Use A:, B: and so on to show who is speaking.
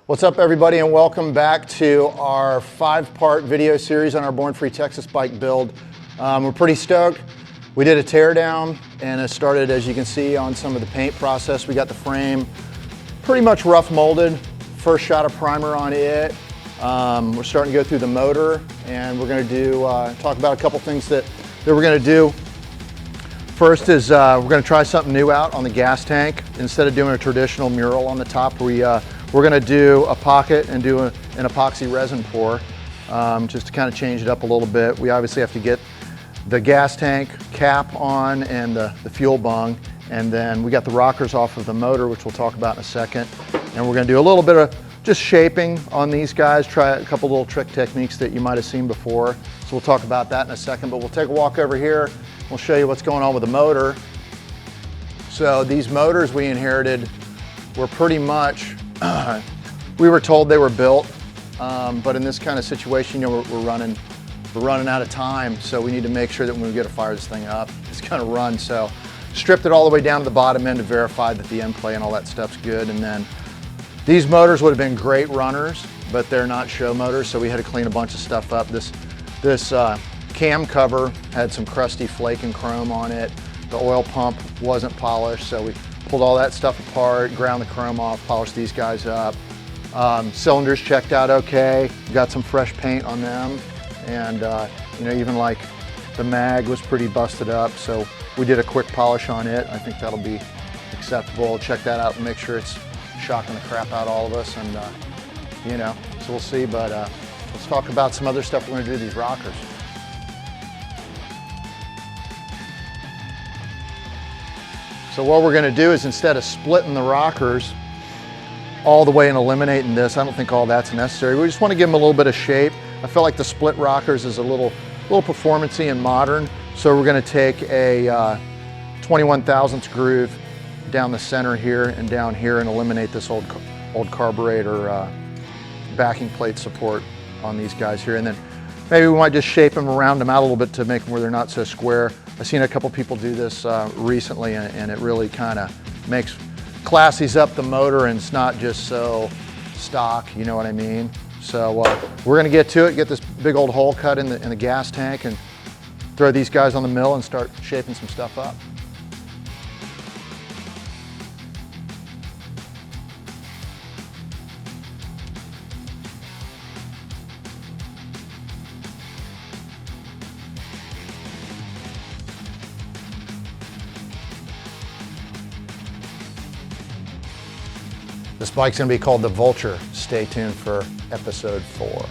A: What's up, everybody, and welcome back to our 5-part video series on our Born Free Texas bike build. We're pretty stoked. We did a teardown and it started, as you can see, on some of the paint process. We got the frame pretty much rough molded. First shot of primer on it. We're starting to go through the motor, and we're going to do talk about a couple things that we're going to do. First is we're going to try something new out on the gas tank. Instead of doing a traditional mural on the top, we're going to do a pocket and do an epoxy resin pour, just to kind of change it up a little bit. We obviously have to get the gas tank cap on and the fuel bung, and then we got the rockers off of the motor, which we'll talk about in a second. And we're going to do a little bit of just shaping on these guys, try a couple little trick techniques that you might have seen before. So we'll talk about that in a second, but we'll take a walk over here. We'll show you what's going on with the motor. So these motors we inherited were pretty much, we were told they were built, but in this kind of situation, you know, we're running out of time, so we need to make sure that when we get to fire this thing up, it's gonna run. So stripped it all the way down to the bottom end to verify that the end play and all that stuff's good. And then these motors would have been great runners, but they're not show motors, so we had to clean a bunch of stuff up. This cam cover had some crusty flake and chrome on it. The oil pump wasn't polished, so we pulled all that stuff apart, ground the chrome off, polished these guys up. Cylinders checked out okay. Got some fresh paint on them, and you know, even like the mag was pretty busted up, so we did a quick polish on it. I think that'll be acceptable. Check that out and make sure it's shocking the crap out of all of us, and you know, so we'll see. But let's talk about some other stuff we're going to do to these rockers. So what we're going to do is, instead of splitting the rockers all the way and eliminating this, I don't think all that's necessary. We just want to give them a little bit of shape. I feel like the split rockers is a little performance-y and modern. So we're going to take a 21 thousandths groove down the center here and down here and eliminate this old carburetor backing plate support on these guys here. And then maybe we might just shape them, round them out a little bit to make them where they're not so square. I've seen a couple people do this recently, and it really kind of classies up the motor, and it's not just so stock, you know what I mean? So we're gonna get to it, get this big old hole cut in the gas tank, and throw these guys on the mill and start shaping some stuff up. This bike's gonna be called the Vulture. Stay tuned for episode 4.